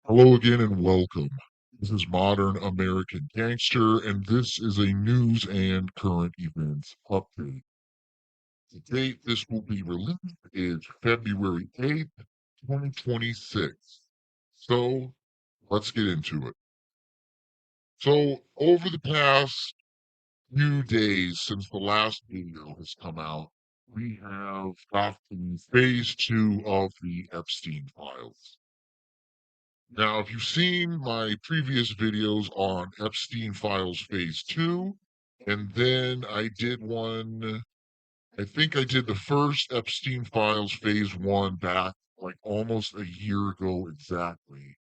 Hello again and welcome. This is Modern American Gangster, and this is a news and current events update. The date this will be released is February 8th, 2026. So let's get into it. So, over the past few days since the last video has come out, we have got the phase two of the Epstein Files. Now, if you've seen my previous videos on Epstein Files Phase 2, and then I did one, I think I did the first Epstein Files Phase 1 back like almost a year ago exactly.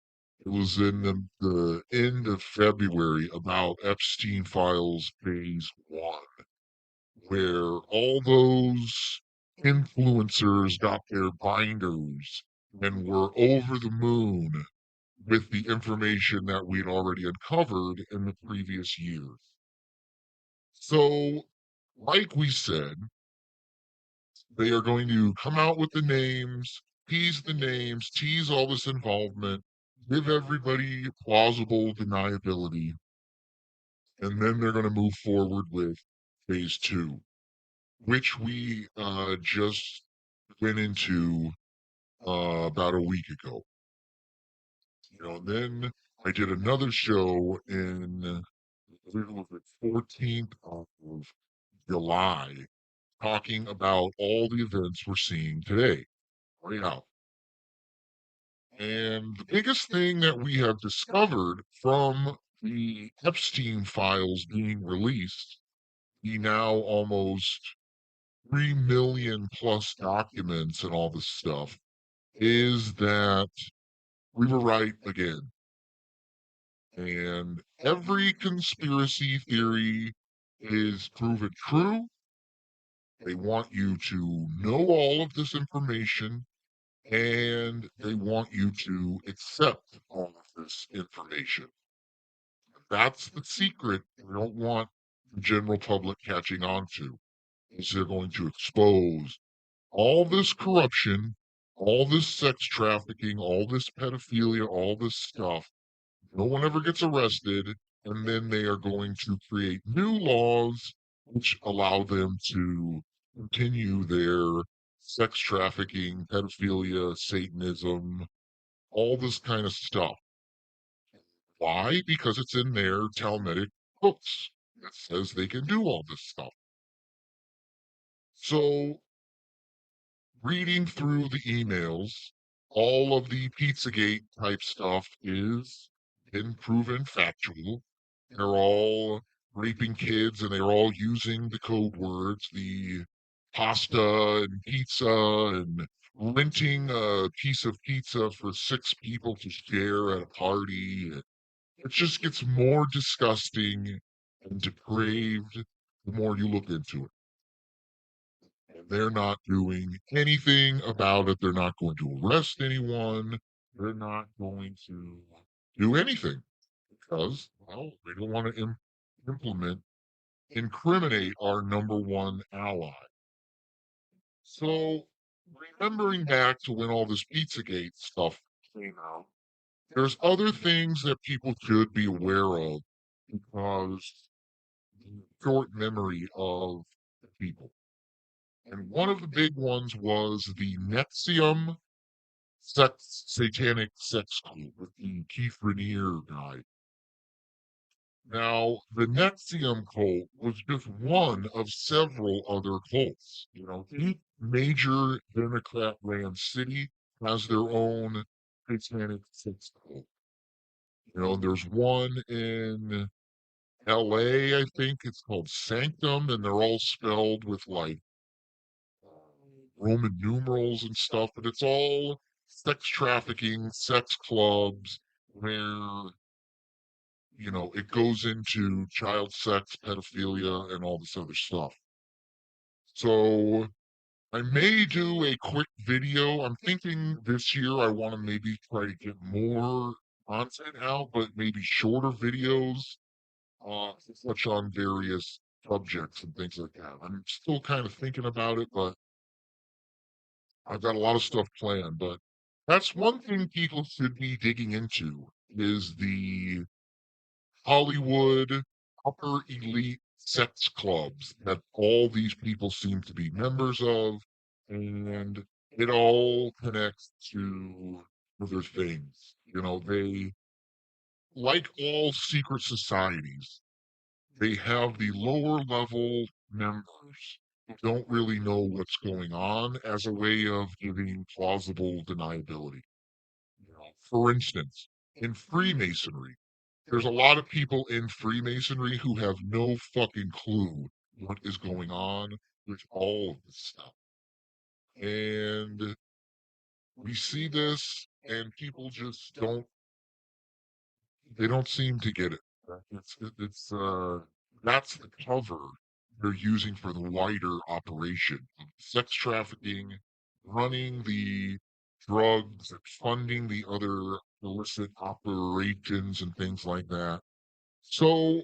It was in the end of February about Epstein Files Phase 1, where all those influencers got their binders and were over the moon with the information that we'd already uncovered in the previous years. So, like we said, they are going to come out with the names, tease all this involvement, give everybody plausible deniability, and then they're going to move forward with phase two, which we just went into about a week ago. Then I did another show in I believe it was the 14th of July, talking about all the events we're seeing today, right now. And the biggest thing that we have discovered from the Epstein files being released, the now almost 3 million plus documents and all this stuff, is that we were right again. And every conspiracy theory is proven true. They want you to know all of this information and they want you to accept all of this information. That's the secret they don't want the general public catching on to, is they're going to expose all this corruption, all this sex trafficking, all this pedophilia, all this stuff. No one ever gets arrested, and then they are going to create new laws which allow them to continue their sex trafficking, pedophilia, Satanism, all this kind of stuff. Why? Because it's in their Talmudic books that says they can do all this stuff. So, reading through the emails, all of the Pizzagate type stuff is been proven factual. They're all raping kids and they're all using the code words, the pasta and pizza and renting a piece of pizza for six people to share at a party. It just gets more disgusting and depraved the more you look into it. And they're not doing anything about it. They're not going to arrest anyone. They're not going to do anything because, well, they don't want to incriminate our number one ally. So, remembering back to when all this Pizzagate stuff came out, there's other things that people should be aware of because the short memory of the people. And one of the big ones was the Nexium satanic sex cult with the Keith Rainier guy. Now, the Nexium cult was just one of several other cults. Each major Democrat-ran city has their own satanic sex cult. There's one in LA, I think it's called Sanctum, and they're all spelled with like Roman numerals and stuff, but it's all sex trafficking, sex clubs, where, it goes into child sex, pedophilia, and all this other stuff. So I may do a quick video. I'm thinking this year I want to maybe try to get more content out, but maybe shorter videos to touch on various subjects and things like that. I'm still kind of thinking about it, but I've got a lot of stuff planned. But That's one thing people should be digging into is the Hollywood upper elite sex clubs that all these people seem to be members of, and it all connects to other things. They, like all secret societies, they have the lower level members who don't really know what's going on as a way of giving plausible deniability. For instance, in Freemasonry, there's a lot of people in Freemasonry who have no fucking clue what is going on with all of this stuff. And we see this, and people just they don't seem to get it. It's that's the cover they're using for the wider operation of sex trafficking, running the drugs, and funding the other illicit operations and things like that. So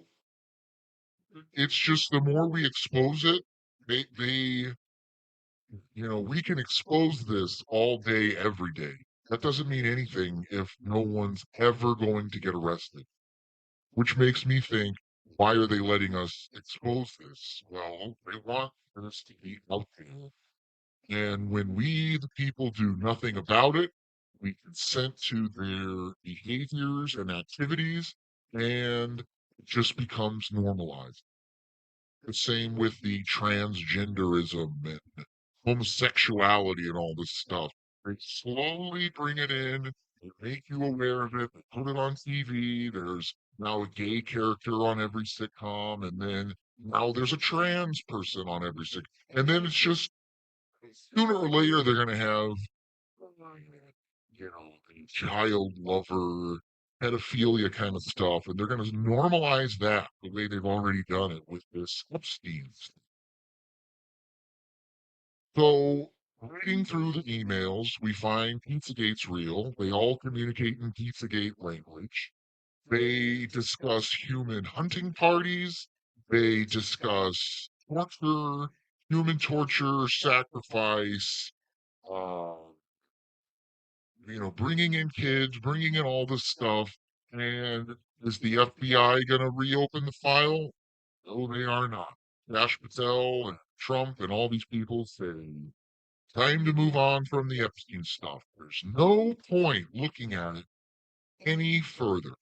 it's just the more we expose it, they we can expose this all day, every day. That doesn't mean anything if no one's ever going to get arrested. Which makes me think, why are they letting us expose this? Well, they want this to be out there. And when we, the people, do nothing about it, we consent to their behaviors and activities, and it just becomes normalized. The same with the transgenderism and homosexuality and all this stuff. They slowly bring it in, they make you aware of it, they put it on TV. There's now a gay character on every sitcom, and then now there's a trans person on every sitcom. And then it's just sooner or later they're going to have, the child lover, pedophilia kind of stuff, and they're going to normalize that the way they've already done it with this Epstein. So, reading through the emails, we find Pizzagate's real. They all communicate in Pizzagate language. They discuss human hunting parties. They discuss torture, human torture, sacrifice, uh, bringing in kids, bringing in all this stuff. And is the FBI going to reopen the file? No, they are not. Dash Patel and Trump and all these people say time to move on from the Epstein stuff. There's no point looking at it any further.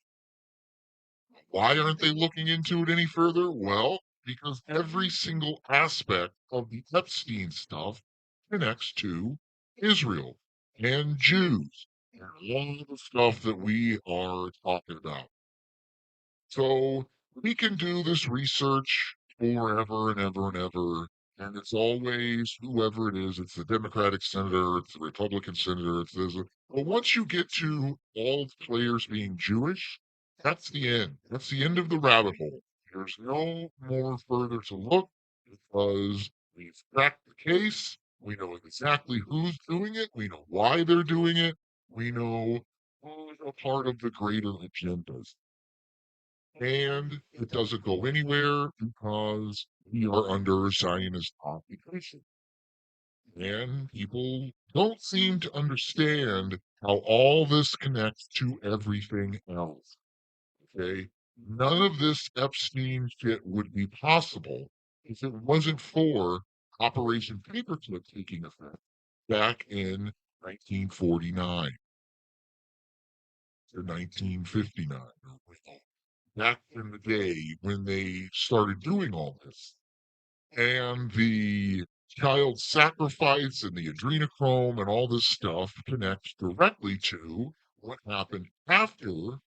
Why aren't they looking into it any further? Well, because every single aspect of the Epstein stuff connects to Israel and Jews and all the stuff that we are talking about. So we can do this research forever and ever and ever. And it's always whoever it is. It's the Democratic senator, it's the Republican senator, it's this. But once you get to all the players being Jewish, that's the end. That's the end of the rabbit hole. There's no more further to look because we've cracked the case. We know exactly who's doing it. We know why they're doing it. We know who's a part of the greater agendas. And it doesn't go anywhere because we are under a Zionist occupation. And people don't seem to understand how all this connects to everything else. Okay? None of this Epstein shit would be possible if it wasn't for Operation Paperclip taking effect back in 1949 to 1959. Back in the day when they started doing all this. And the child sacrifice and the adrenochrome and all this stuff connects directly to what happened after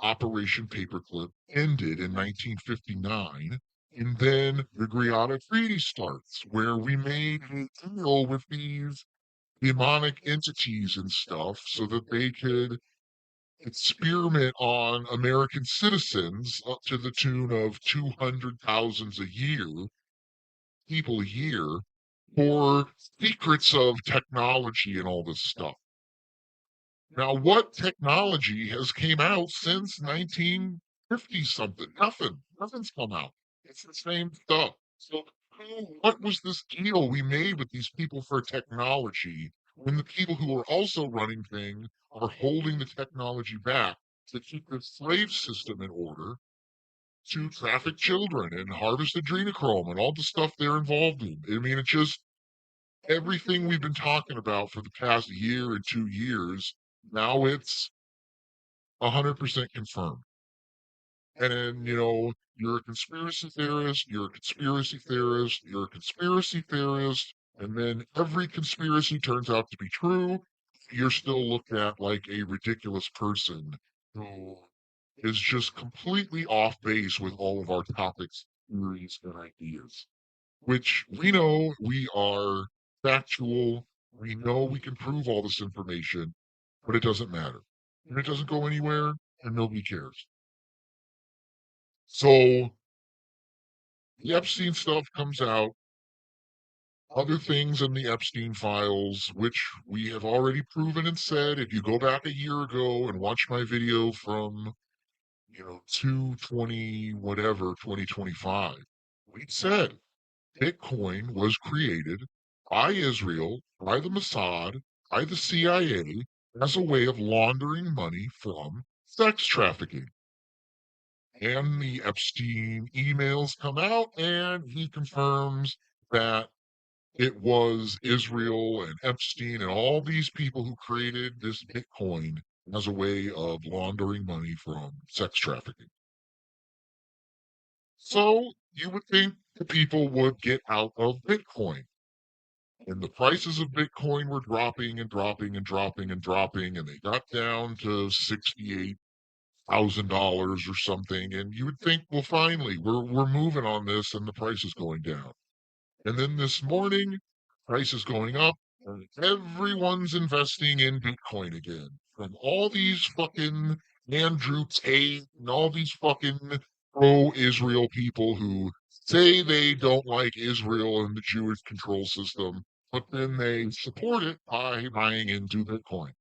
Operation Paperclip ended in 1959. And then the Greada Treaty starts, where we made a deal with these demonic entities and stuff so that they could experiment on American citizens up to the tune of 200,000 a year, people a year, for secrets of technology and all this stuff. Now, what technology has came out since 1950 something? Nothing. Nothing's come out. It's the same stuff. So, what was this deal we made with these people for technology when the people who are also running things are holding the technology back to keep the slave system in order to traffic children and harvest adrenochrome and all the stuff they're involved in. I mean, it's just everything we've been talking about for the past year and 2 years. Now it's 100% confirmed. And then, you're a conspiracy theorist, you're a conspiracy theorist, you're a conspiracy theorist, and then every conspiracy turns out to be true. You're still looked at like a ridiculous person who is just completely off base with all of our topics, theories, and ideas, which we know we are factual. We know we can prove all this information, but it doesn't matter. And it doesn't go anywhere, and nobody cares. So the Epstein stuff comes out, other things in the Epstein files, which we have already proven and said. If you go back a year ago and watch my video from, 220 whatever, 2025, we said Bitcoin was created by Israel, by the Mossad, by the CIA as a way of laundering money from sex trafficking. And the Epstein emails come out, and he confirms that it was Israel and Epstein and all these people who created this Bitcoin as a way of laundering money from sex trafficking. So you would think the people would get out of Bitcoin. And the prices of Bitcoin were dropping and dropping and dropping and dropping, and they got down to $68,000 or something. And you would think, well, finally, we're moving on this, and the price is going down. And then this morning, price is going up, and everyone's investing in Bitcoin again. From all these fucking Andrew Tate and all these fucking pro-Israel people who say they don't like Israel and the Jewish control system, but then they support it by buying into Bitcoin.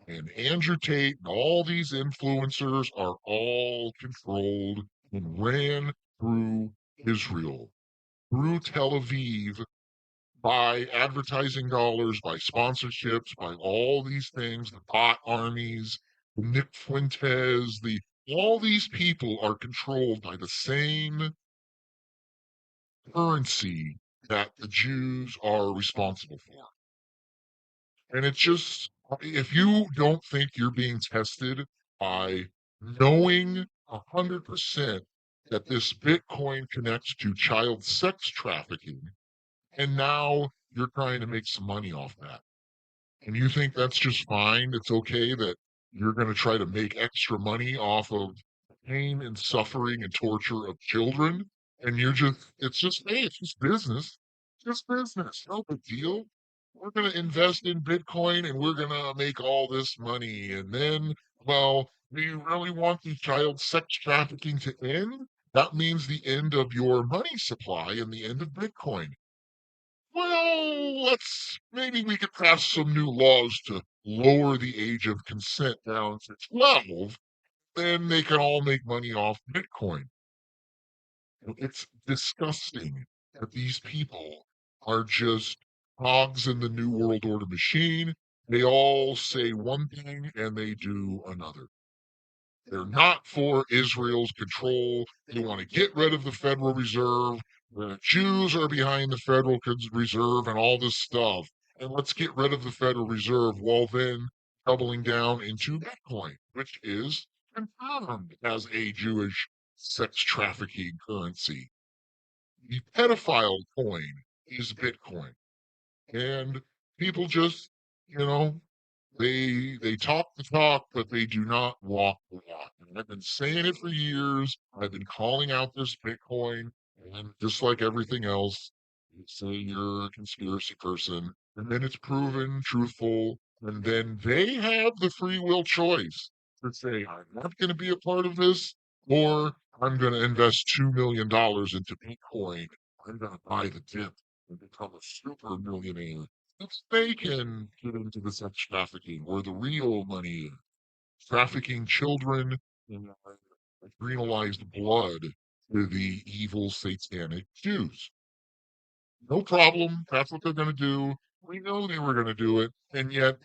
And Andrew Tate and all these influencers are all controlled and ran through Israel, through Tel Aviv, by advertising dollars, by sponsorships, by all these things, the bot armies, the Nick Fuentes, all these people are controlled by the same currency that the Jews are responsible for. And it's just, if you don't think you're being tested by knowing 100% that this Bitcoin connects to child sex trafficking, and now you're trying to make some money off that, and you think that's just fine, it's okay that you're going to try to make extra money off of pain and suffering and torture of children, and it's just, hey, it's just business, no big deal. We're going to invest in Bitcoin and we're going to make all this money. And then, well, do you really want the child sex trafficking to end? That means the end of your money supply and the end of Bitcoin. Well, maybe we could pass some new laws to lower the age of consent down to 12. Then they can all make money off Bitcoin. It's disgusting that these people are just cogs in the New World Order machine. They all say one thing and they do another. They're not for Israel's control. They want to get rid of the Federal Reserve. The Jews are behind the Federal Reserve and all this stuff. And let's get rid of the Federal Reserve while then doubling down into Bitcoin, which is confirmed as a Jewish sex trafficking currency. The pedophile coin is Bitcoin. And people just, you know, they talk the talk, but they do not walk the walk. And I've been saying it for years. I've been calling out this Bitcoin, and just like everything else, you say you're a conspiracy person, and then it's proven truthful, and then they have the free will choice to say, I'm not going to be a part of this, or I'm going to invest $2 million into Bitcoin. I'm going to buy the dip and become a super millionaire if they can get into the sex trafficking where the real money is, trafficking children in adrenalized blood to the evil satanic Jews. No problem. That's what they're going to do. We know they were going to do it, and yet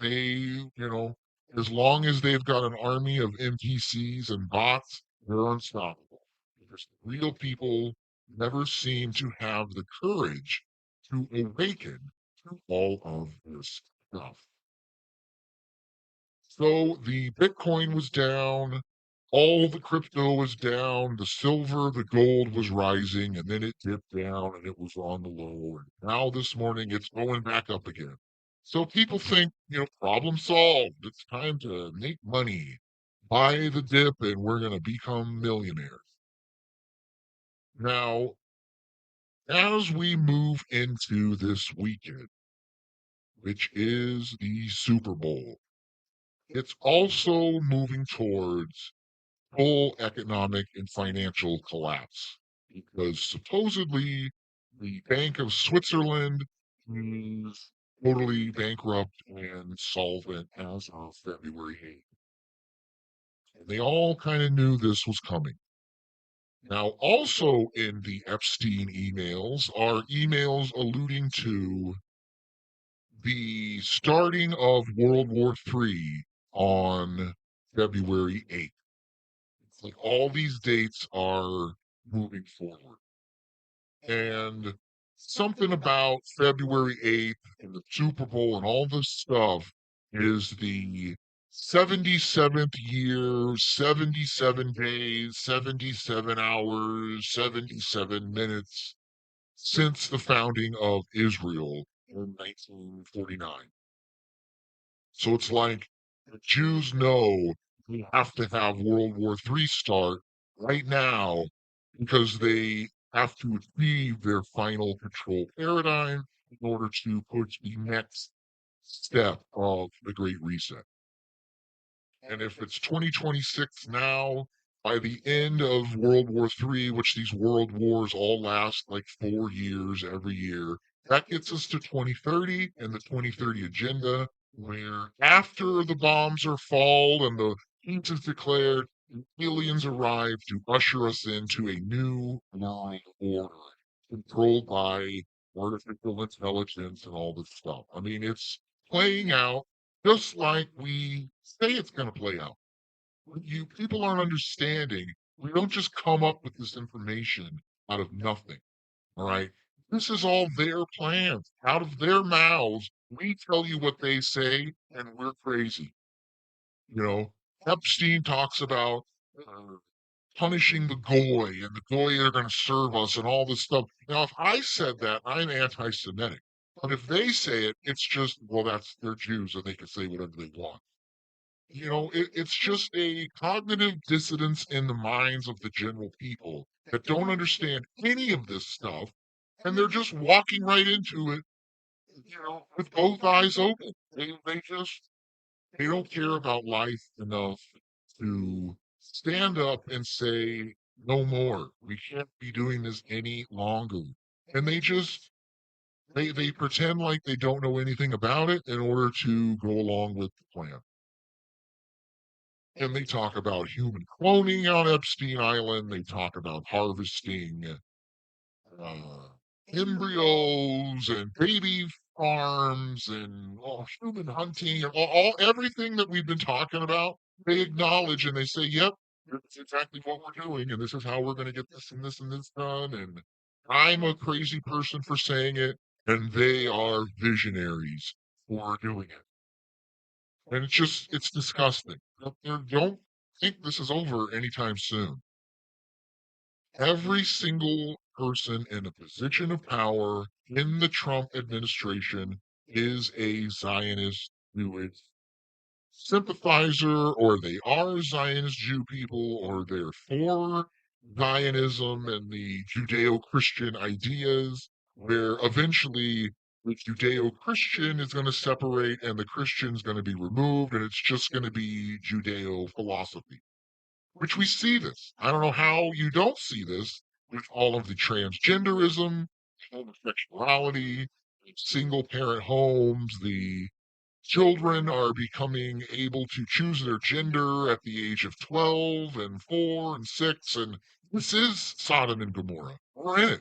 as long as they've got an army of NPCs and bots, they're unstoppable. Because real people never seem to have the courage to awaken to all of this stuff. So the Bitcoin was down, all the crypto was down, the silver, the gold was rising, and then it dipped down and it was on the low. And now this morning it's going back up again. So people think, problem solved. It's time to make money, buy the dip, and we're going to become millionaires. Now, as we move into this weekend, which is the Super Bowl, it's also moving towards full economic and financial collapse because supposedly the Bank of Switzerland is totally bankrupt and solvent as of February 8th. And they all kind of knew this was coming. Now, also in the Epstein emails are emails alluding to the starting of World War III on February 8th. It's like all these dates are moving forward. And something about February 8th and the Super Bowl and all this stuff is the 77th year, 77 days, 77 hours, 77 minutes since the founding of Israel in 1949. So it's like the Jews know we have to have World War III start right now because they have to achieve their final control paradigm in order to push the next step of the Great Reset. And if it's 2026 now, by the end of World War III, which these world wars all last like 4 years every year, that gets us to 2030 and the 2030 agenda, where after the bombs are fall and the peace is declared, aliens arrive to usher us into a new world order controlled by artificial intelligence and all this stuff. I mean, it's playing out just like we say it's going to play out. You people aren't understanding. We don't just come up with this information out of nothing. All right. This is all their plans. Out of their mouths, we tell you what they say, and we're crazy. You know, Epstein talks about uh, punishing the goy, and the goy are going to serve us, and all this stuff. Now, if I said that, I'm anti-Semitic. But if they say it, it's just, well, they're Jews, and they can say whatever they want. It's just a cognitive dissonance in the minds of the general people that don't understand any of this stuff, and they're just walking right into it, with both eyes open. They don't care about life enough to stand up and say, no more. We can't be doing this any longer. And they pretend like they don't know anything about it in order to go along with the plan. And they talk about human cloning on Epstein Island. They talk about harvesting uh, embryos and baby farms and human hunting and everything that we've been talking about. They acknowledge and they say, "Yep, that's exactly what we're doing, and this is how we're going to get this and this and this done." And I'm a crazy person for saying it, and they are visionaries for doing it. And it's disgusting. Don't think this is over anytime soon. Every single person in a position of power in the Trump administration is a Zionist Jewish sympathizer, or they are Zionist Jew people, or they're for Zionism and the Judeo Christian ideas, where eventually the Judeo Christian is going to separate and the Christian's going to be removed, and it's just going to be Judeo philosophy, which we see this. I don't know how you don't see this with all of the transgenderism, homosexuality, single parent homes, the children are becoming able to choose their gender at the age of 12 and 4 and 6. And this is Sodom and Gomorrah. We're in it.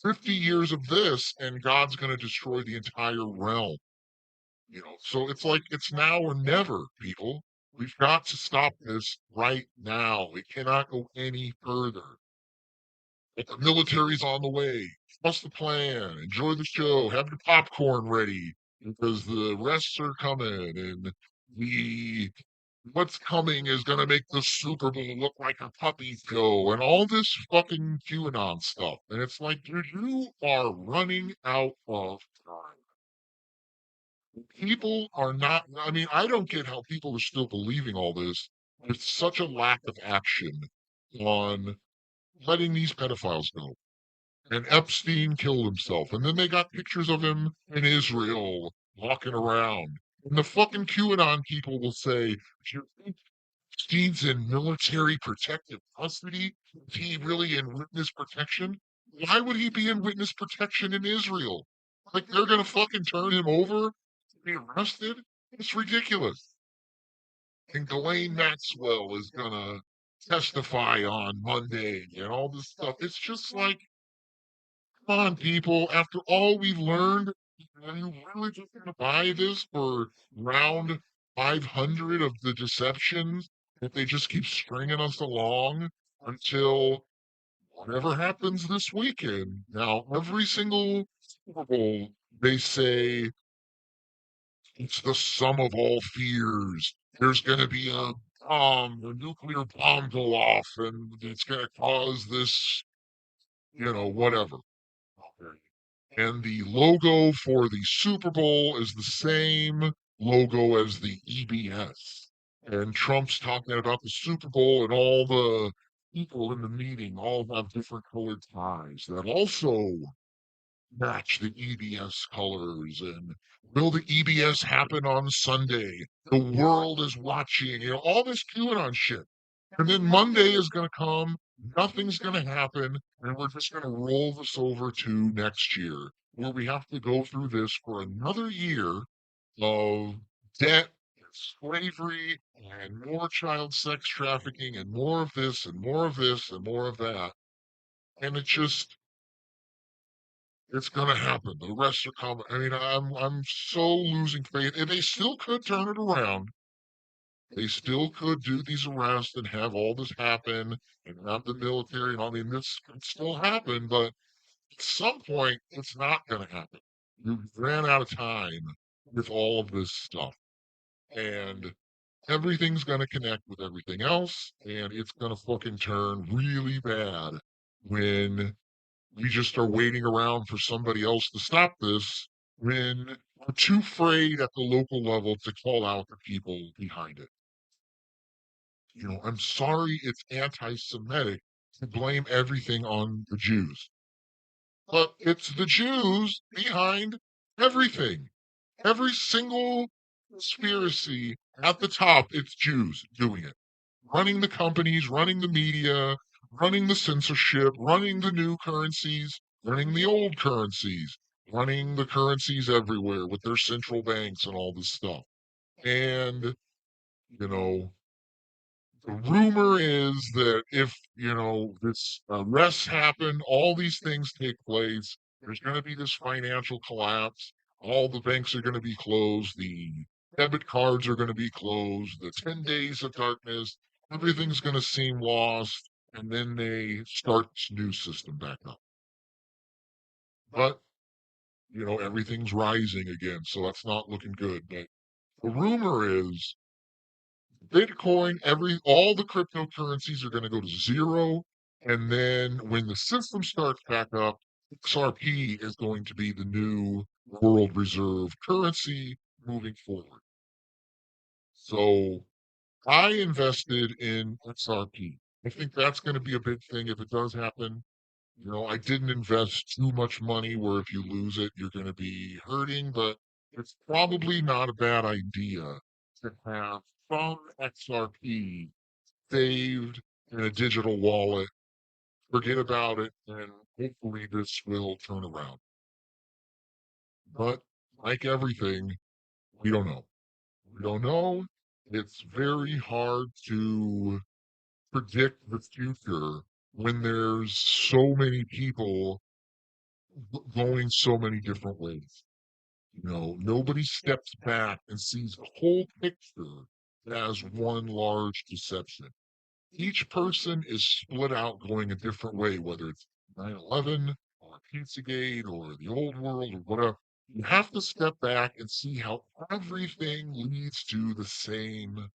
50 years of this, and God's going to destroy the entire realm. So it's like it's now or never, people. We've got to stop this right now. It cannot go any further. But the military's on the way. Trust the plan. Enjoy the show. Have your popcorn ready because the rests are coming, and the what's coming is going to make the Super Bowl look like a puppy show and all this fucking QAnon stuff. And it's like, dude, you are running out of time. People are not, I mean, I don't get how people are still believing all this with such a lack of action on letting these pedophiles go. And Epstein killed himself. And then they got pictures of him in Israel walking around. And the fucking QAnon people will say, "Do you think Epstein's in military protective custody? Is he really in witness protection? Why would he be in witness protection in Israel? Like they're gonna fucking turn him over to be arrested? It's ridiculous." And Ghislaine Maxwell is gonna testify on Monday and all this stuff. It's just like, come on, people, after all we've learned, are you really just gonna buy this for round 500 of the deceptions if they just keep stringing us along until whatever happens this weekend? Now, every single Super Bowl, they say it's the sum of all fears. There's gonna be a nuclear bomb go off, and it's gonna cause this, whatever. And the logo for the Super Bowl is the same logo as the EBS. And Trump's talking about the Super Bowl, and all the people in the meeting all have different colored ties that also match the EBS colors. And will the EBS happen on Sunday? The world is watching, all this QAnon shit. And then Monday is going to come, nothing's going to happen, and we're just going to roll this over to next year, where we have to go through this for another year of debt, and slavery, and more child sex trafficking, and more of this, and more of this, and more of that. And it's going to happen. The rest are coming. I mean, I'm so losing faith, and they still could turn it around. They still could do these arrests and have all this happen and have the military. And I mean, this could still happen, but at some point, it's not going to happen. You ran out of time with all of this stuff, and everything's going to connect with everything else, and it's going to fucking turn really bad when we just are waiting around for somebody else to stop this when we're too afraid at the local level to call out the people behind it. I'm sorry it's anti-Semitic to blame everything on the Jews, but it's the Jews behind everything. Every single conspiracy at the top, it's Jews doing it. Running the companies, running the media, running the censorship, running the new currencies, running the old currencies, running the currencies everywhere with their central banks and all this stuff. And, you know, the rumor is that if, this arrests happen, all these things take place, there's going to be this financial collapse. All the banks are going to be closed. The debit cards are going to be closed. The 10 days of darkness, everything's going to seem lost. And then they start this new system back up. But, everything's rising again. So that's not looking good. But the rumor is Bitcoin, all the cryptocurrencies are going to go to zero. And then when the system starts back up, XRP is going to be the new world reserve currency moving forward. So I invested in XRP. I think that's going to be a big thing if it does happen. I didn't invest too much money where if you lose it, you're going to be hurting, but it's probably not a bad idea to have some XRP saved in a digital wallet. Forget about it, and hopefully this will turn around. But like everything, we don't know. We don't know. It's very hard to predict the future when there's so many people going so many different ways. Nobody steps back and sees the whole picture as one large deception. Each person is split out going a different way, whether it's 9/11 or Pizzagate or the old world or whatever. You have to step back and see how everything leads to the same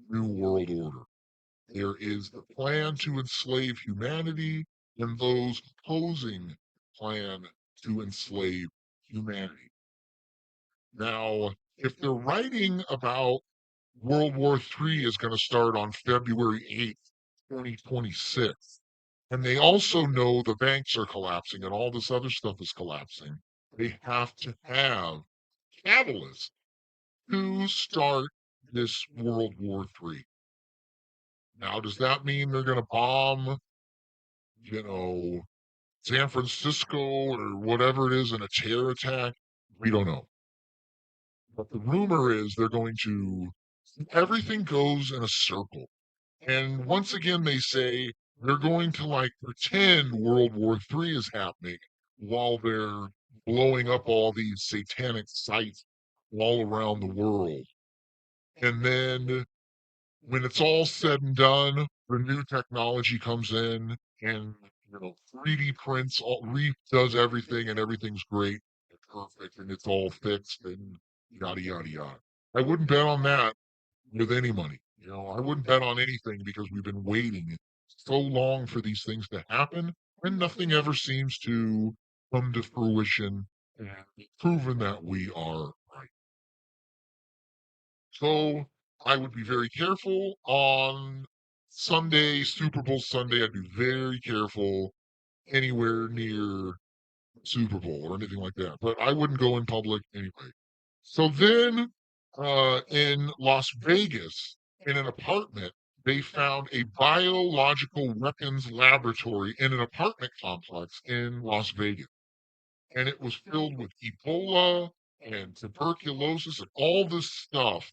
new world order. There is the plan to enslave humanity and those opposing the plan to enslave humanity. Now, if they're writing about World War III is going to start on February 8th, 2026, and they also know the banks are collapsing and all this other stuff is collapsing, they have to have catalysts to start this World War III. Now, does that mean they're going to bomb, you know, San Francisco or whatever it is in a terror attack? We don't know. But the rumor is they're going to, everything goes in a circle. And once again, they say they're going to like pretend World War III is happening while they're blowing up all these satanic sites all around the world. And then when it's all said and done, the new technology comes in and 3D prints, redoes everything, and everything's great and perfect, and it's all fixed and yada yada yada. I wouldn't bet on that with any money. I wouldn't bet on anything because we've been waiting so long for these things to happen, and nothing ever seems to come to fruition and proven that we are right. So I would be very careful on Sunday, Super Bowl Sunday. I'd be very careful anywhere near Super Bowl or anything like that. But I wouldn't go in public anyway. So then in Las Vegas, in an apartment, they found a biological weapons laboratory in an apartment complex in Las Vegas. And it was filled with Ebola and tuberculosis and all this stuff.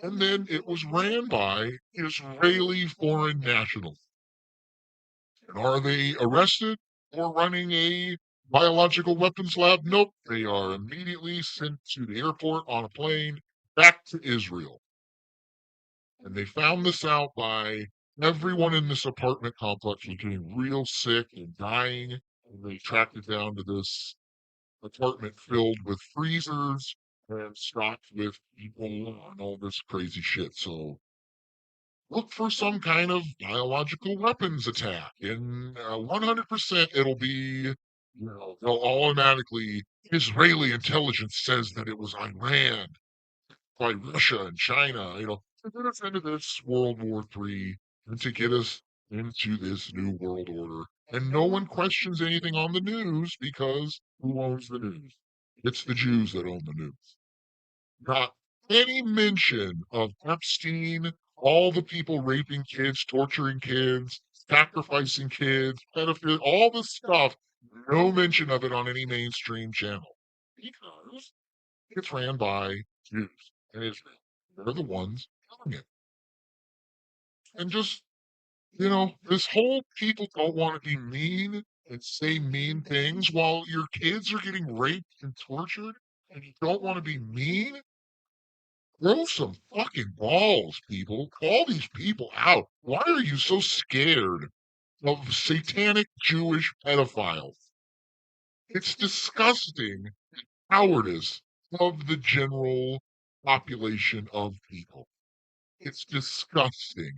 And then it was ran by Israeli foreign nationals. And are they arrested for running a biological weapons lab? Nope. They are immediately sent to the airport on a plane back to Israel. And they found this out by everyone in this apartment complex was getting real sick and dying. And they tracked it down to this apartment filled with freezers and stocked with Ebola and all this crazy shit. So look for some kind of biological weapons attack, and 100% it'll be, they'll automatically, Israeli intelligence says that it was Iran by Russia and China, to get us into this World War III and to get us into this new world order. And no one questions anything on the news because who owns the news? It's the Jews that own the news. Not any mention of Epstein, all the people raping kids, torturing kids, sacrificing kids, pedophilia, all the stuff. No mention of it on any mainstream channel because it's ran by Jews and Israel. They're the ones doing it. And just, this whole people don't want to be mean and say mean things while your kids are getting raped and tortured and you don't want to be mean. Grow some fucking balls, people. Call these people out. Why are you so scared of satanic Jewish pedophiles? It's disgusting cowardice of the general population of people. It's disgusting.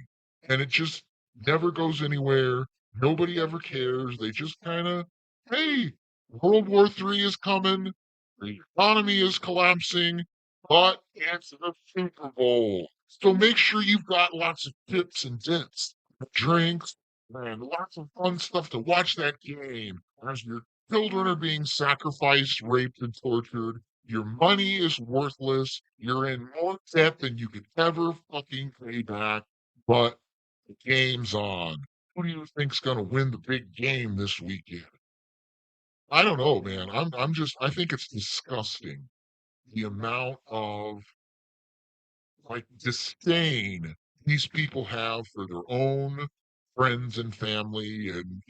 And it just never goes anywhere. Nobody ever cares. They just kind of, hey, World War III is coming. The economy is collapsing, but it's the Super Bowl. So make sure you've got lots of tips and dips, drinks, and lots of fun stuff to watch that game as your children are being sacrificed, raped, and tortured. Your money is worthless. You're in more debt than you could ever fucking pay back. But the game's on. Who do you think's gonna win the big game this weekend? I don't know, man. I think it's disgusting the amount of like disdain these people have for their own friends and family and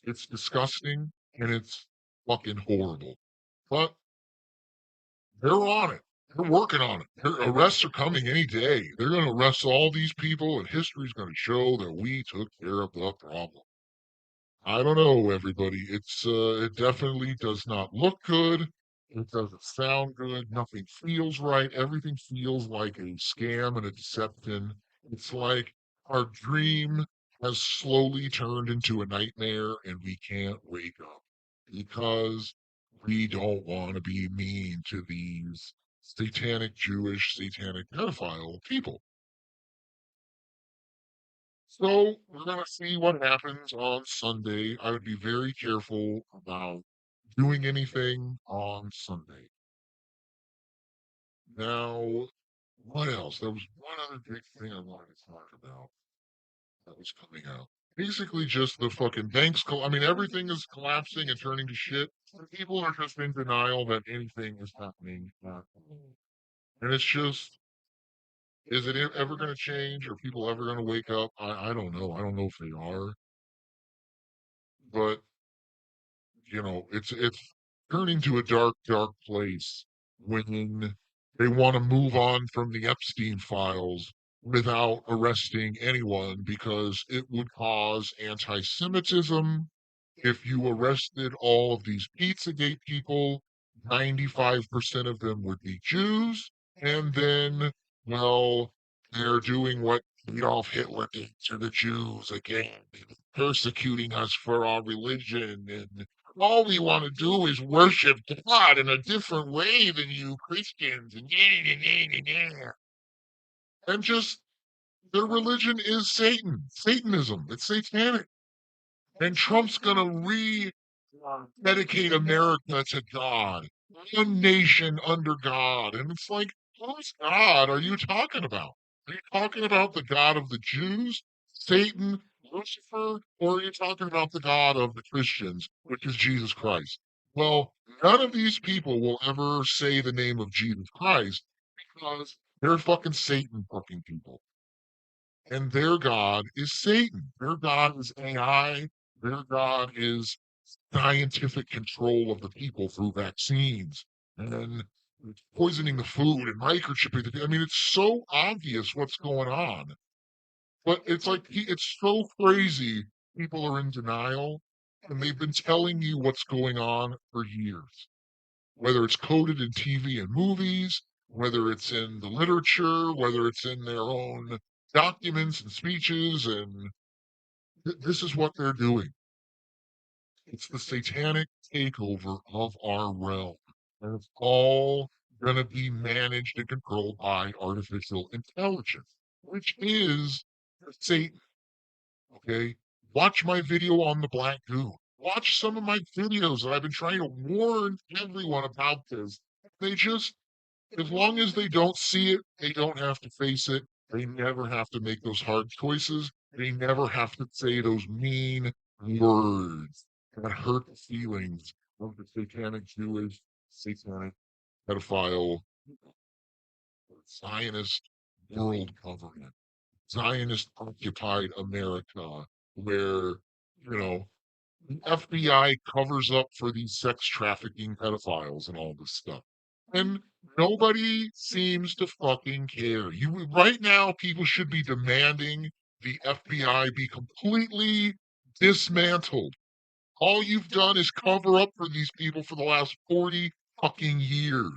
It's disgusting and it's fucking horrible. But they're on it. They're working on it. Their arrests are coming any day. They're going to arrest all these people, and history's going to show that we took care of the problem. I don't know, everybody. It definitely does not look good. It doesn't sound good. Nothing feels right. Everything feels like a scam and a deception. It's like our dream has slowly turned into a nightmare and we can't wake up because we don't want to be mean to these satanic Jewish, satanic pedophile people. So we're going to see what happens on Sunday. I would be very careful about doing anything on Sunday. Now, what else? There was one other big thing I wanted to talk about that was coming out. Basically, just the fucking banks. I mean, everything is collapsing and turning to shit. And people are just in denial that anything is happening at all. And it's just, is it ever going to change? Are people ever going to wake up? I don't know. I don't know if they are. But it's turning to a dark, dark place when they want to move on from the Epstein files without arresting anyone because it would cause anti-Semitism. If you arrested all of these Pizzagate people, 95% of them would be Jews, and then, well, they're doing what Adolf Hitler did to the Jews again, persecuting us for our religion, and all we want to do is worship God in a different way than you Christians, and and just their religion is Satan, Satanism. It's satanic, and Trump's gonna rededicate America to God, one nation under God, and it's like, whose God are you talking about? Are you talking about the God of the Jews, Satan, Lucifer, or are you talking about the God of the Christians, which is Jesus Christ? Well, none of these people will ever say the name of Jesus Christ because they're fucking Satan fucking people. And their God is Satan. Their God is AI. Their God is scientific control of the people through vaccines and poisoning the food and microchipping the. I mean, it's so obvious what's going on, but it's like it's so crazy. People are in denial, and they've been telling you what's going on for years. Whether it's coded in TV and movies, whether it's in the literature, whether it's in their own documents and speeches, and this is what they're doing. It's the satanic takeover of our realm. And it's all going to be managed and controlled by artificial intelligence, which is Satan. Okay. Watch my video on the black goo. Watch some of my videos that I've been trying to warn everyone about this. They just, as long as they don't see it, they don't have to face it. They never have to make those hard choices. They never have to say those mean words that hurt the feelings of the satanic Jewish, satanic pedophile, Zionist world government, Zionist occupied America, where, the FBI covers up for these sex trafficking pedophiles and all this stuff. And nobody seems to fucking care. Right now, people should be demanding the FBI be completely dismantled. All you've done is cover up for these people for the last 40 fucking years.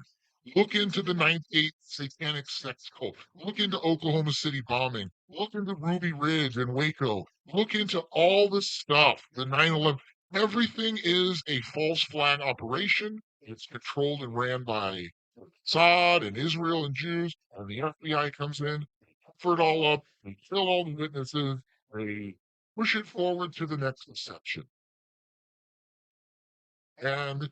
Look into the Ninth Gate satanic sex cult. Look into Oklahoma City bombing. Look into Ruby Ridge and Waco. Look into all this stuff. The 9/11. Everything is a false flag operation. It's controlled and ran by Assad and Israel and Jews. And the FBI comes in, cover it all up, they kill all the witnesses, they push it forward to the next deception. And,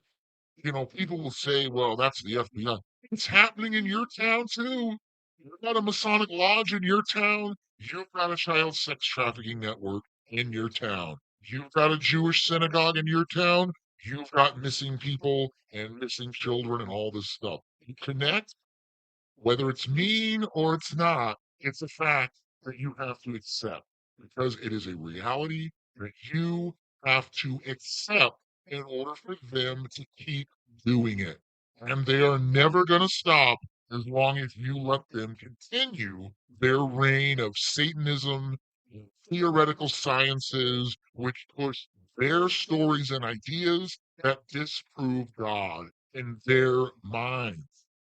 people will say, well, that's the FBI. It's happening in your town too. You've got a Masonic lodge in your town. You've got a child sex trafficking network in your town. You've got a Jewish synagogue in your town. You've got missing people and missing children and all this stuff. You connect, whether it's mean or it's not, it's a fact that you have to accept because it is a reality that you have to accept in order for them to keep doing it. And they are never going to stop as long as you let them continue their reign of Satanism, theoretical sciences, which push their stories and ideas that disprove God in their minds.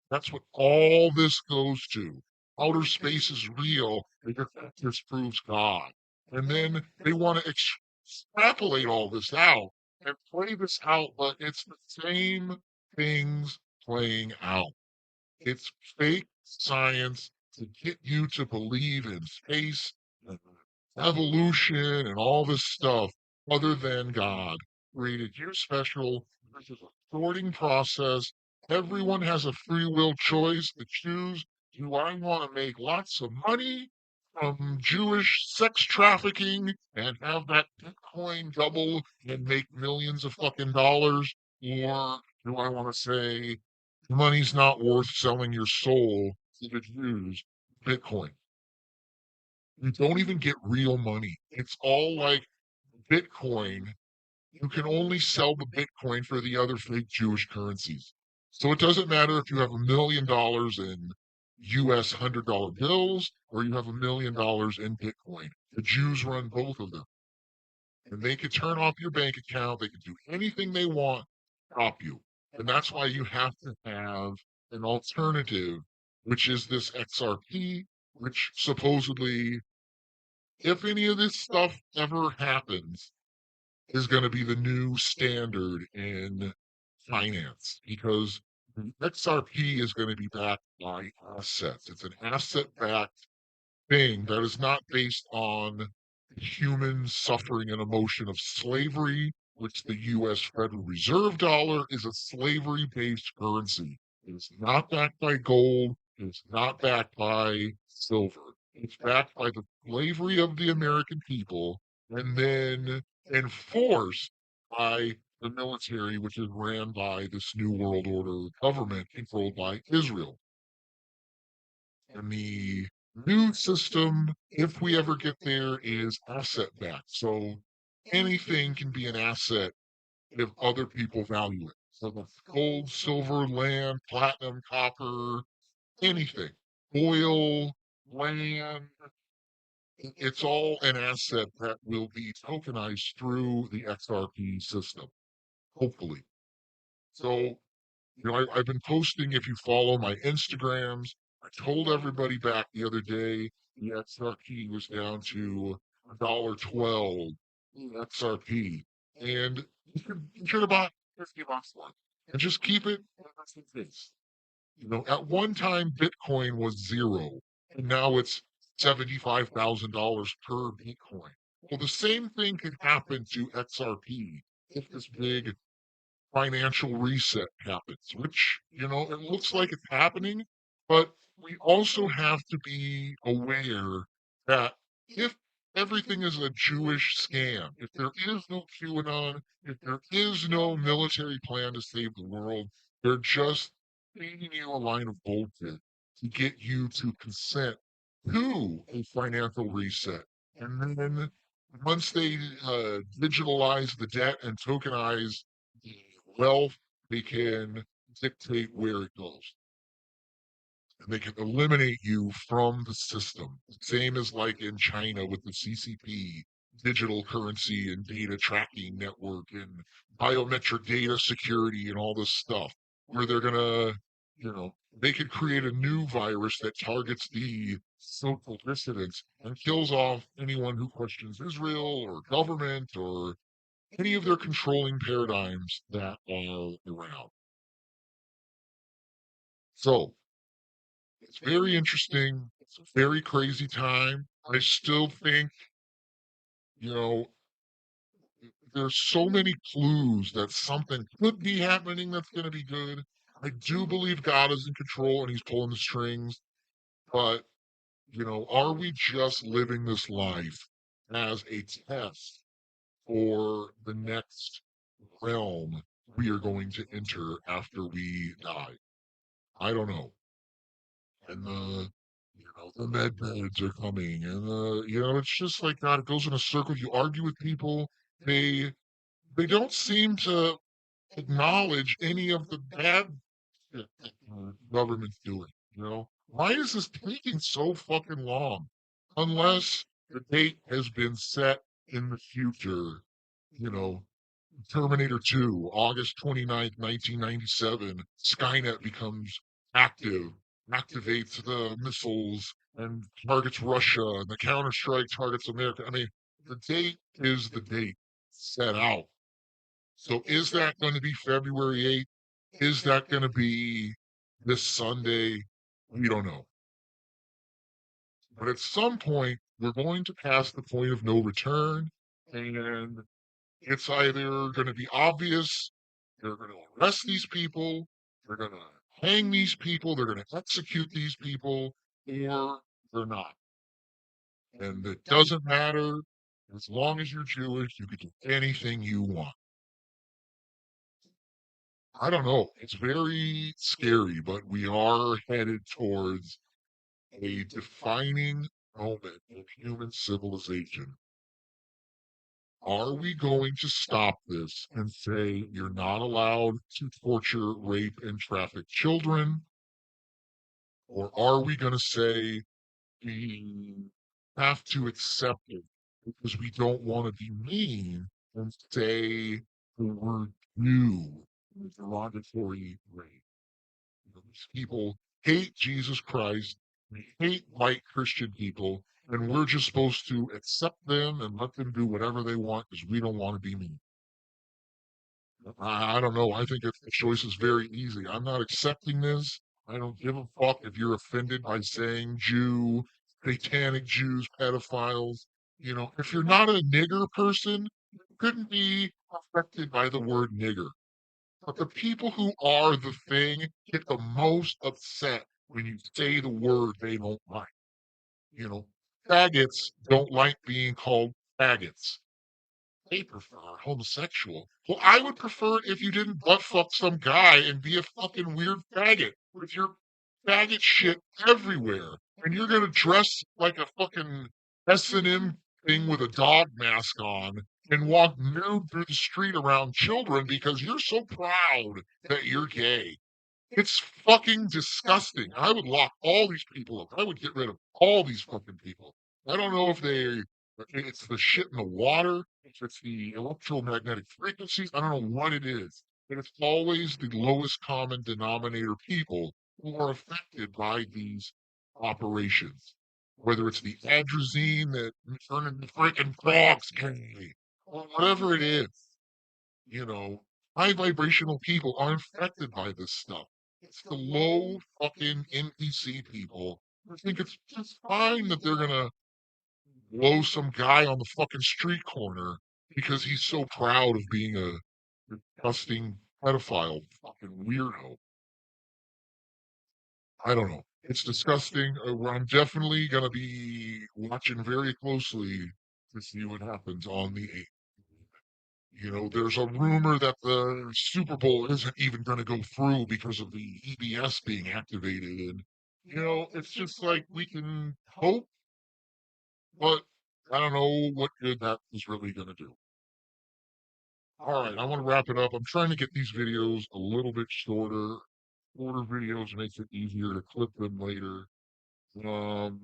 That's what all this goes to. Outer space is real because that disproves God. And then they want to extrapolate all this out and play this out, but it's the same things playing out. It's fake science to get you to believe in space and evolution and all this stuff other than God created you special. This is a sorting process. Everyone has a free will choice to choose. Do I want to make lots of money from Jewish sex trafficking and have that Bitcoin double and make millions of fucking dollars? Or do I want to say money's not worth selling your soul to the Jews? Bitcoin. You don't even get real money. It's all like Bitcoin. You can only sell the Bitcoin for the other fake Jewish currencies. So it doesn't matter if you have $1 million in US $100 bills or you have $1 million in Bitcoin. The Jews run both of them. And they can turn off your bank account. They can do anything they want to stop you. And that's why you have to have an alternative, which is this XRP, which supposedly, if any of this stuff ever happens, is going to be the new standard in finance because the XRP is going to be backed by assets. It's an asset backed thing that is not based on human suffering and emotion of slavery, which the US Federal Reserve dollar is a slavery based currency. It is not backed by gold, it is not backed by silver. It's backed by the slavery of the American people and then enforced by the military, which is ran by this New World Order government controlled by Israel. And the new system, if we ever get there, is asset backed. So anything can be an asset if other people value it. So the gold, silver, land, platinum, copper, anything, oil, land, it's all an asset that will be tokenized through the XRP system, hopefully. So I've been posting, if you follow my Instagrams, I told everybody back the other day the XRP was down to $1.12 XRP. And you should have bought 50 bucks one and just keep it just in case. At one time Bitcoin was zero, and now it's $75,000 per Bitcoin. Well, the same thing could happen to XRP if this big financial reset happens, which, it looks like it's happening, but we also have to be aware that if everything is a Jewish scam, if there is no QAnon, if there is no military plan to save the world, they're just feeding you a line of bullshit to get you to consent to a financial reset. And then once they digitalize the debt and tokenize the wealth, they can dictate where it goes. And they can eliminate you from the system. Same as like in China with the CCP, digital currency and data tracking network and biometric data security and all this stuff, where they're gonna, they could create a new virus that targets the social dissidents and kills off anyone who questions Israel or government or any of their controlling paradigms that are around. So it's very interesting. It's a very crazy time. I still think, you know, there's so many clues that something could be happening that's going to be good. I do believe God is in control and he's pulling the strings, but, are we just living this life as a test for the next realm we are going to enter after we die? I don't know. And the med beds are coming, and it's just like God. It goes in a circle. You argue with people, They they don't seem to acknowledge any of the bad shit that the government's doing. Why is this taking so fucking long? Unless the date has been set in the future, you know, Terminator 2, August 29th, 1997, Skynet becomes active, activates the missiles and targets Russia, and the counterstrike targets America. I mean, the date is the date set out. So is that going to be February 8th? Is that going to be this Sunday? We don't know. But at some point, we're going to pass the point of no return, and it's either going to be obvious they're going to arrest these people, they're going to hang these people, they're going to execute these people, or they're not. And it doesn't matter. As long as you're Jewish, you can do anything you want. I don't know. It's very scary, but we are headed towards a defining moment in human civilization. Are we going to stop this and say you're not allowed to torture, rape, and traffic children? Or are we going to say we have to accept it because we don't want to be mean and say the word Jew in a derogatory way? These people hate Jesus Christ. We hate white Christian people, and we're just supposed to accept them and let them do whatever they want because we don't want to be mean. I don't know. I think the choice is very easy. I'm not accepting this. I don't give a fuck if you're offended by saying Jew, satanic Jews, pedophiles. If you're not a nigger person, you couldn't be affected by the word nigger. But the people who are the thing get the most upset when you say the word they don't like. You know, faggots don't like being called faggots. They prefer homosexual. Well, I would prefer it if you didn't butt fuck some guy and be a fucking weird faggot with your faggot shit everywhere. And you're gonna dress like a fucking S&M thing with a dog mask on and walk nude through the street around children because you're so proud that you're gay. It's fucking disgusting. I would lock all these people up. I would get rid of all these fucking people. I don't know if it's the shit in the water, if it's the electromagnetic frequencies. I don't know what it is. But it's always the lowest common denominator people who are affected by these operations. Whether it's the atrazine that turning the freaking frogs gay, or whatever it is, you know, high vibrational people are infected by this stuff. It's the low fucking NPC people who think it's just fine that they're gonna blow some guy on the fucking street corner because he's so proud of being a disgusting pedophile fucking weirdo. I don't know. It's disgusting. I'm definitely gonna be watching very closely to see what happens on the 8th. There's a rumor that the Super Bowl isn't even going to go through because of the EBS being activated. And, it's just like we can hope, but I don't know what good that is really going to do. All right, I want to wrap it up. I'm trying to get these videos a little bit shorter. Shorter videos makes it easier to clip them later. Um,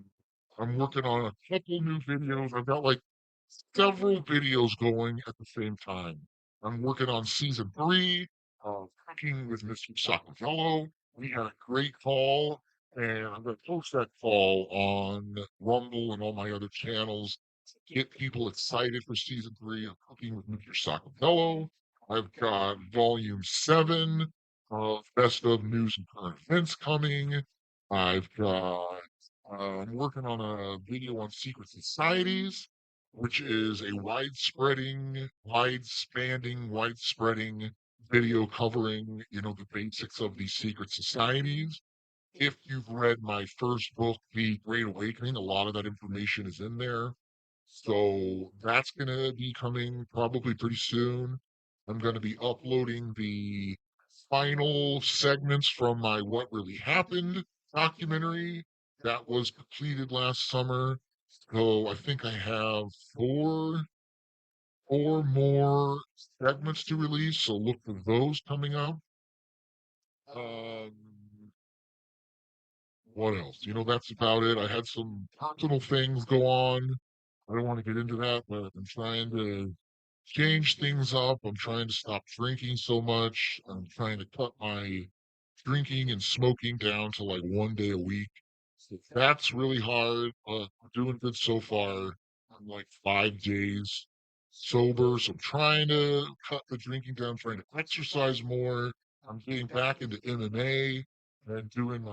I'm working on a couple new videos. I've got like several videos going at the same time. I'm working on season 3 of Cooking with Mr. Saccavello. We had a great call, and I'm going to post that call on Rumble and all my other channels to get people excited for season 3 of Cooking with Mr. Saccavello. I've got volume 7 of Best of News and Current Events coming. I'm working on a video on secret societies, which is a widespreading video covering, the basics of these secret societies. If you've read my first book, The Great Awakening, a lot of that information is in there. So that's going to be coming probably pretty soon. I'm going to be uploading the final segments from my What Really Happened documentary that was completed last summer. So I think I have 4 more segments to release, so look for those coming up. Um, what else? That's about it. I had some personal things go on. I don't want to get into that, but I'm trying to change things up. I'm trying to stop drinking so much. I'm trying to cut my drinking and smoking down to like 1 day a week. So that's really hard, but I'm doing good so far. I'm like 5 days sober, so I'm trying to cut the drinking down, trying to exercise more. I'm getting back into MMA and doing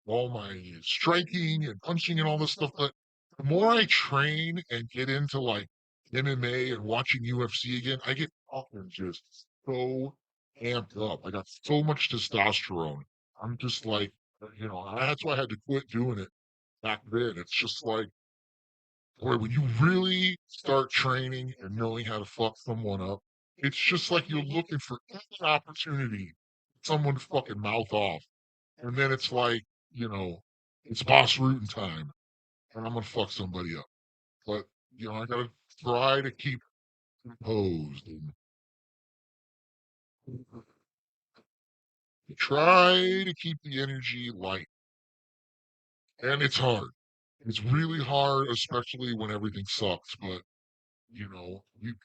all my striking and punching and all this stuff. But the more I train and get into like MMA and watching UFC again, I get fucking just so amped up. I got so much testosterone. I'm just like, that's why I had to quit doing it back then. It's just like, boy, when you really start training and knowing how to fuck someone up, it's just like you're looking for any opportunity for someone to fucking mouth off. And then it's like, you know, it's boss rooting time, and I'm gonna fuck somebody up. But I gotta try to keep composed and try to keep the energy light. And it's hard. It's really hard, especially when everything sucks. But you've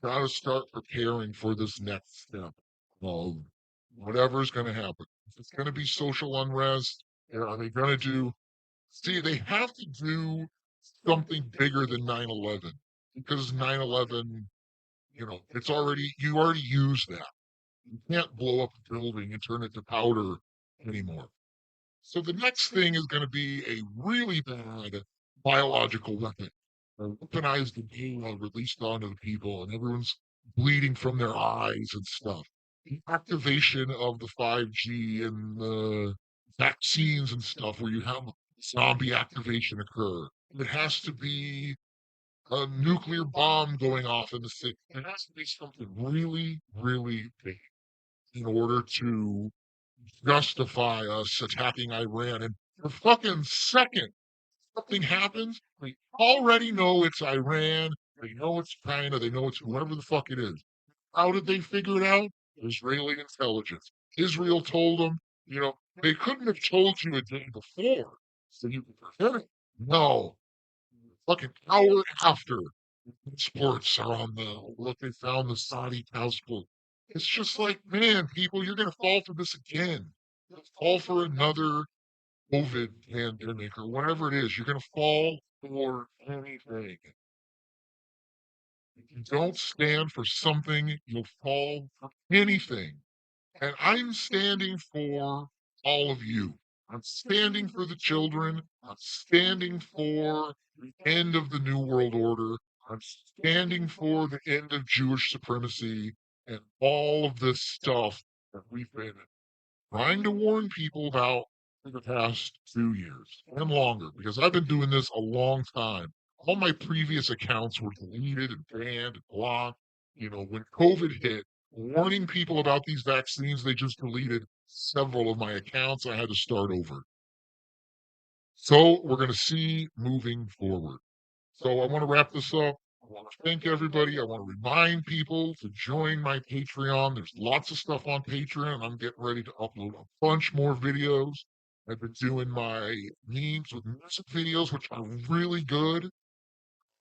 got to start preparing for this next step of whatever's going to happen. If it's going to be social unrest, are they going to do? See, they have to do something bigger than 9/11 because 9/11, you already used that. You can't blow up a building and turn it to powder anymore. So the next thing is going to be a really bad biological weapon, a weaponized Ebola released onto the people, and everyone's bleeding from their eyes and stuff. The activation of the 5G and the vaccines and stuff, where you have zombie activation occur. It has to be a nuclear bomb going off in the city. It has to be something really, really big in order to justify us attacking Iran. And the fucking second something happens, they already know it's Iran, they know it's China, they know it's whoever the fuck it is. How did they figure it out? Israeli intelligence. Israel told them, they couldn't have told you a day before, so you could prevent it. No, fucking hour after sports are on the look, they found the Saudi passport. It's just like, man, people, you're gonna fall for this again. You're gonna fall for another COVID pandemic or whatever it is. You're gonna fall for anything. If you don't stand for something, you'll fall for anything. And I'm standing for all of you. I'm standing for the children. I'm standing for the end of the New World Order. I'm standing for the end of Jewish supremacy and all of this stuff that we've been trying to warn people about for the past 2 years and longer, because I've been doing this a long time. All my previous accounts were deleted and banned and blocked. When COVID hit, warning people about these vaccines, they just deleted several of my accounts. I had to start over. So we're going to see moving forward. So I want to wrap this up. I want to thank everybody. I want to remind people to join my Patreon. There's lots of stuff on Patreon. I'm getting ready to upload a bunch more videos. I've been doing my memes with music videos, which are really good.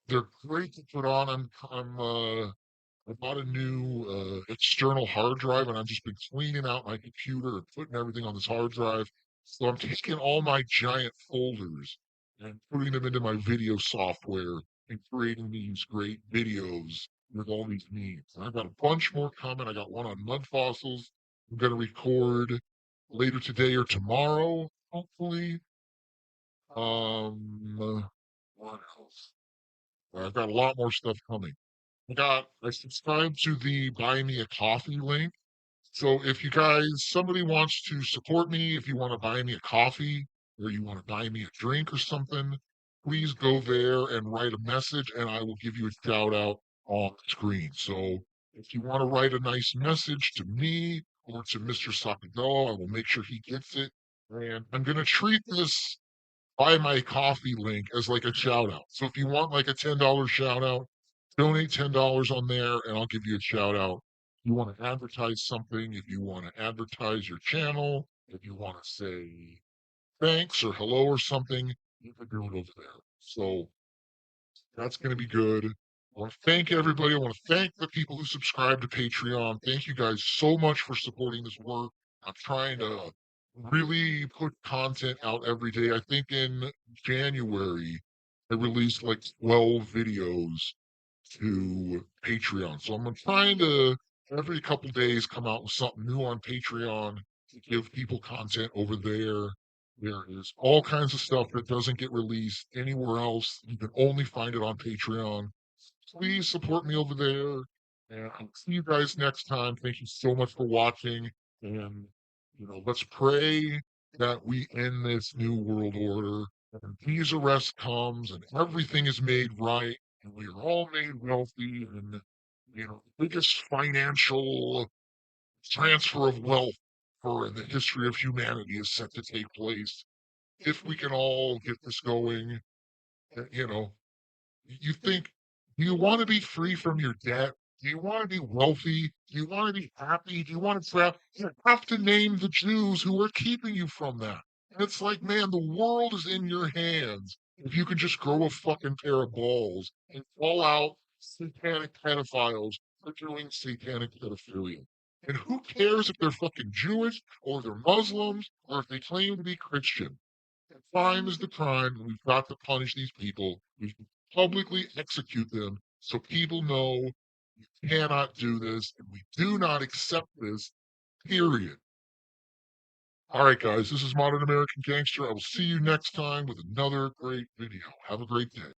They're great to put on. I bought a new external hard drive, and I've just been cleaning out my computer and putting everything on this hard drive. So I'm taking all my giant folders and putting them into my video software and creating these great videos with all these memes. And I've got a bunch more coming. I got one on mud fossils. I'm going to record later today or tomorrow, hopefully. What else? I've got a lot more stuff coming. I subscribed to the Buy Me a Coffee link. So if somebody wants to support me, if you want to buy me a coffee or you want to buy me a drink or something, please go there and write a message and I will give you a shout out on the screen. So if you want to write a nice message to me or to Mr. Sakadola, I will make sure he gets it. And I'm going to treat this Buy My Coffee link as like a shout out. So if you want like a $10 shout out, Donate $10 on there, and I'll give you a shout out. If you want to advertise something, if you want to advertise your channel, if you want to say thanks or hello or something, you can do it over there. So that's going to be good. I want to thank everybody. I want to thank the people who subscribe to Patreon. Thank you guys so much for supporting this work. I'm trying to really put content out every day. I think in January, I released like 12 videos to Patreon. So I'm trying to every couple days come out with something new on Patreon to give people content over there. There is all kinds of stuff that doesn't get released anywhere else. You can only find it on Patreon. Please support me over there. And I'll see you guys next time. Thank you so much for watching. And, let's pray that we end this new world order and peace arrest comes and everything is made right and we are all made wealthy and, the biggest financial transfer of wealth for in the history of humanity is set to take place. If we can all get this going, you know, you think, do you want to be free from your debt? Do you want to be wealthy? Do you want to be happy? Do you want to travel? You have to name the Jews who are keeping you from that. And it's like, man, the world is in your hands. If you could just grow a fucking pair of balls and call out satanic pedophiles for doing satanic pedophilia. And who cares if they're fucking Jewish or they're Muslims or if they claim to be Christian? The crime is the crime, and we've got to punish these people. We publicly execute them so people know you cannot do this and we do not accept this, period. All right, guys, this is Modern American Gangster. I will see you next time with another great video. Have a great day.